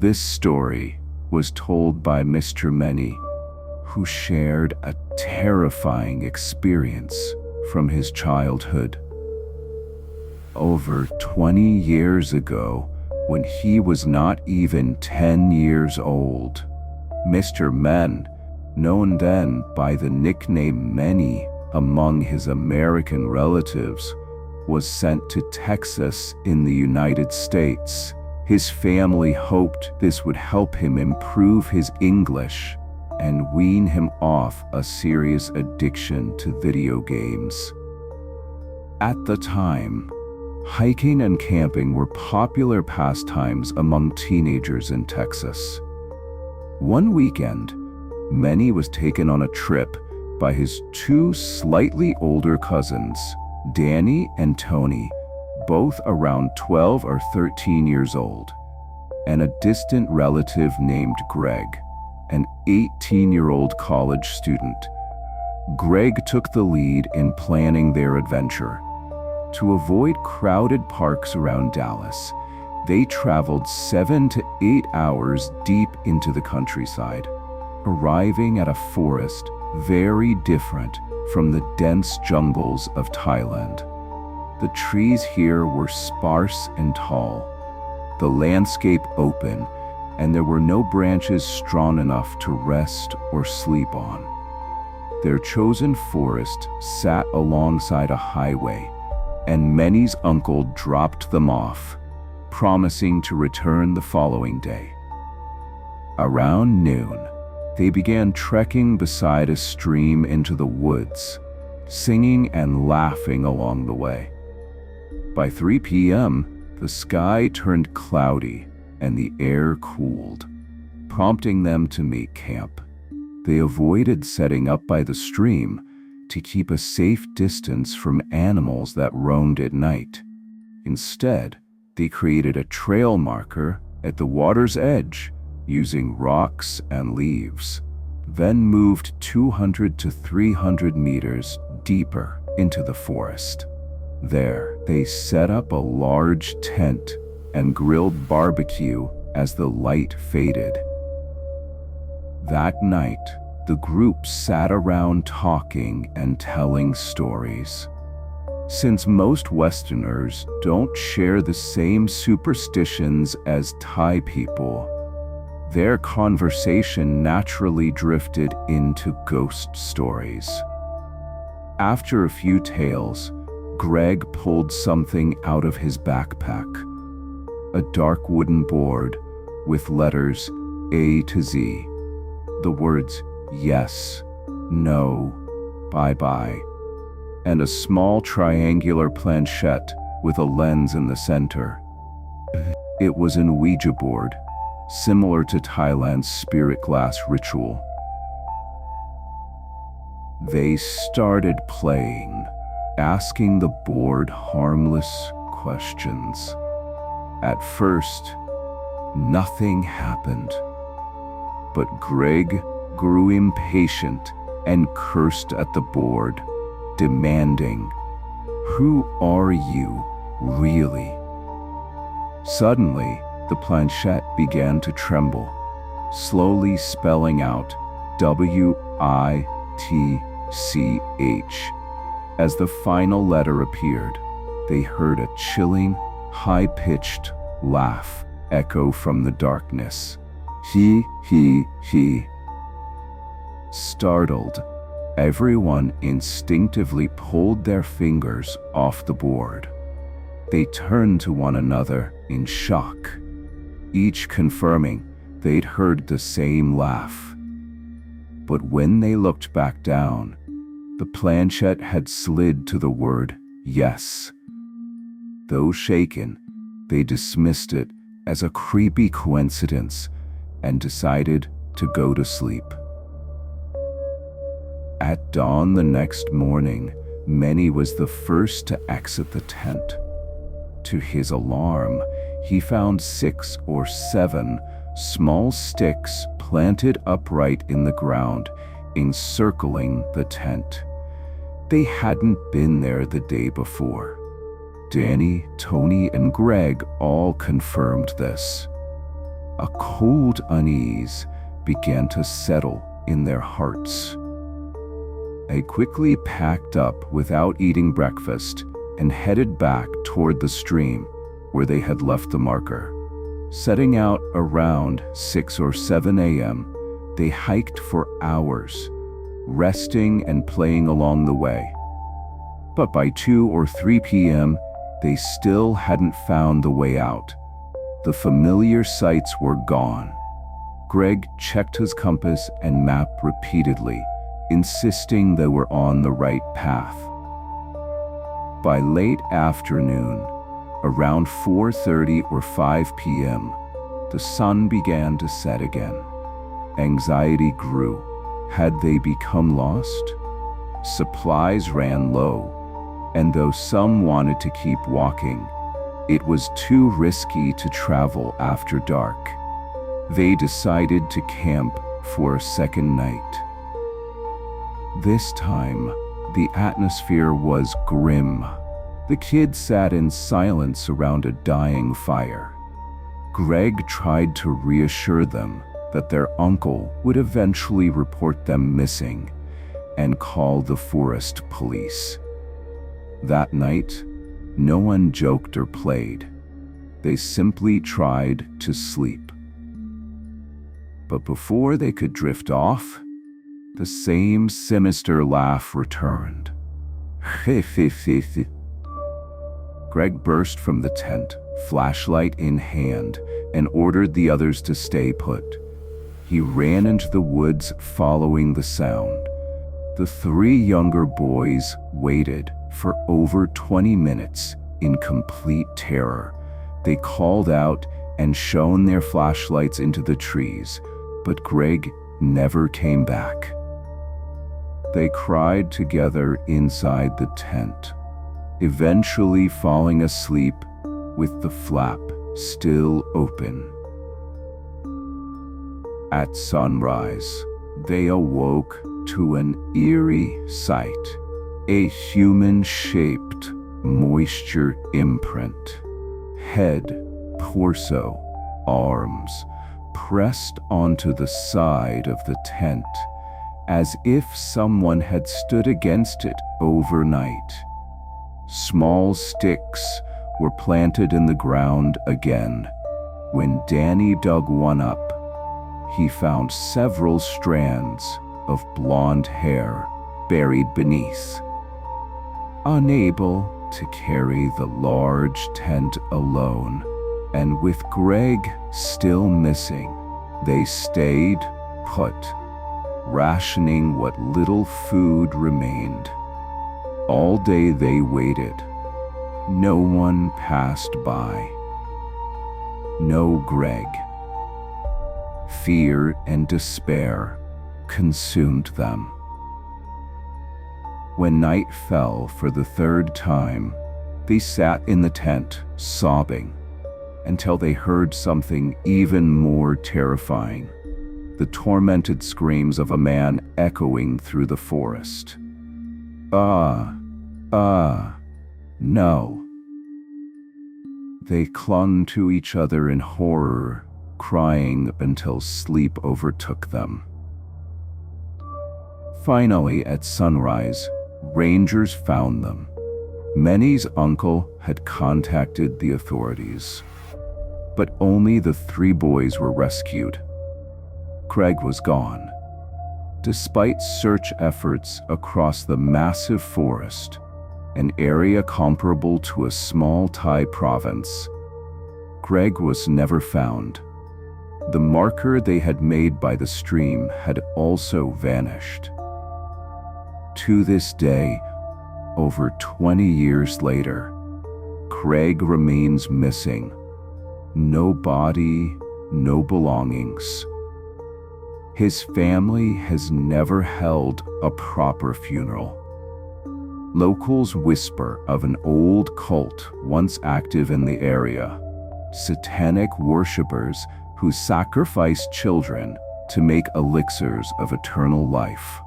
This story was told by Mr. Many, who shared a terrifying experience from his childhood. Over 20 years ago, when he was not even 10 years old, Mr. Men, known then by the nickname Many among his American relatives, was sent to Texas in the United States. His family hoped this would help him improve his English and wean him off a serious addiction to video games. At the time, hiking and camping were popular pastimes among teenagers in Texas. One weekend, Many was taken on a trip by his two slightly older cousins, Danny and Tony, both around 12 or 13 years old, and a distant relative named Greg, an 18-year-old college student. Greg took the lead in planning their adventure. To avoid crowded parks around Dallas, they traveled 7 to 8 hours deep into the countryside, arriving at a forest very different from the dense jungles of Thailand. The trees here were sparse and tall, the landscape open, and there were no branches strong enough to rest or sleep on. Their chosen forest sat alongside a highway, and Many's uncle dropped them off, promising to return the following day. Around noon, they began trekking beside a stream into the woods, singing and laughing along the way. By 3 p.m., the sky turned cloudy and the air cooled, prompting them to make camp. They avoided setting up by the stream to keep a safe distance from animals that roamed at night. Instead, they created a trail marker at the water's edge using rocks and leaves, then moved 200 to 300 meters deeper into the forest. There, they set up a large tent and grilled barbecue as the light faded. That night, the group sat around talking and telling stories. Since most Westerners don't share the same superstitions as Thai people, their conversation naturally drifted into ghost stories. After a few tales, Greg pulled something out of his backpack, a dark wooden board with letters A to Z, the words yes, no, bye-bye, and a small triangular planchette with a lens in the center. It was an Ouija board, similar to Thailand's spirit glass ritual. They started playing, asking the board harmless questions. At first, nothing happened, but Greg grew impatient and cursed at the board, demanding, "Who are you, really?" Suddenly, the planchette began to tremble, slowly spelling out WITCH. As the final letter appeared, they heard a chilling, high-pitched laugh echo from the darkness. He. Startled, everyone instinctively pulled their fingers off the board. They turned to one another in shock, each confirming they'd heard the same laugh. But when they looked back down, the planchette had slid to the word yes. Though shaken, they dismissed it as a creepy coincidence and decided to go to sleep. At dawn the next morning, Many was the first to exit the tent. To his alarm, he found 6 or 7 small sticks planted upright in the ground, encircling the tent. They hadn't been there the day before. Danny, Tony, and Greg all confirmed this. A cold unease began to settle in their hearts. They quickly packed up without eating breakfast and headed back toward the stream where they had left the marker. Setting out around 6 or 7 a.m., they hiked for hours, resting and playing along the way. But by 2 or 3 p.m., they still hadn't found the way out. The familiar sights were gone. Greg checked his compass and map repeatedly, insisting they were on the right path. By late afternoon, around 4:30 or 5 p.m., the sun began to set again. Anxiety grew. Had they become lost? Supplies ran low, and though some wanted to keep walking, it was too risky to travel after dark. They decided to camp for a second night. This time, the atmosphere was grim. The kids sat in silence around a dying fire. Greg tried to reassure them that their uncle would eventually report them missing and call the forest police. That night, no one joked or played. They simply tried to sleep. But before they could drift off, the same sinister laugh returned. Greg burst from the tent, flashlight in hand, and ordered the others to stay put. He ran into the woods following the sound. The 3 younger boys waited for over 20 minutes in complete terror. They called out and shone their flashlights into the trees, but Greg never came back. They cried together inside the tent, eventually falling asleep with the flap still open. At sunrise, they awoke to an eerie sight, a human-shaped moisture imprint. Head, torso, arms pressed onto the side of the tent, as if someone had stood against it overnight. Small sticks were planted in the ground again. When Danny dug one up, he found several strands of blonde hair buried beneath. Unable to carry the large tent alone, and with Greg still missing, they stayed put, rationing what little food remained. All day they waited. No one passed by. No Greg. Fear and despair consumed them. When night fell for the 3rd time, they sat in the tent, sobbing, until they heard something even more terrifying: the tormented screams of a man echoing through the forest. No. They clung to each other in horror, crying until sleep overtook them. Finally, at sunrise, rangers found them. Manny's uncle had contacted the authorities, but only the 3 boys were rescued. Craig was gone. Despite search efforts across the massive forest, an area comparable to a small Thai province, Greg was never found. The marker they had made by the stream had also vanished. To this day, over 20 years later, Craig remains missing. No body, no belongings. His family has never held a proper funeral. Locals whisper of an old cult once active in the area, satanic worshippers who sacrifice children to make elixirs of eternal life.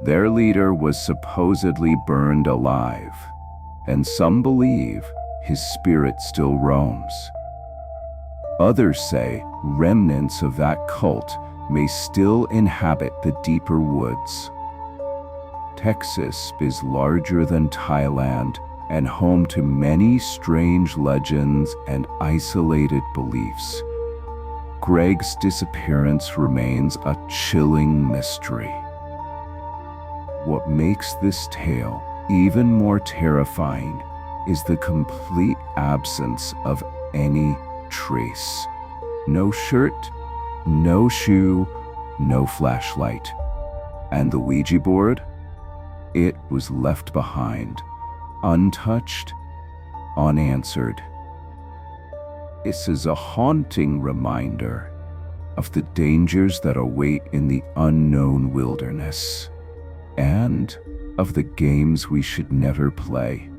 Their leader was supposedly burned alive, and some believe his spirit still roams. Others say remnants of that cult may still inhabit the deeper woods. Texas is larger than Thailand and home to many strange legends and isolated beliefs. Greg's disappearance remains a chilling mystery. What makes this tale even more terrifying is the complete absence of any trace. No shirt, no shoe, no flashlight. And the Ouija board? It was left behind, untouched, unanswered. This is a haunting reminder of the dangers that await in the unknown wilderness, and of the games we should never play.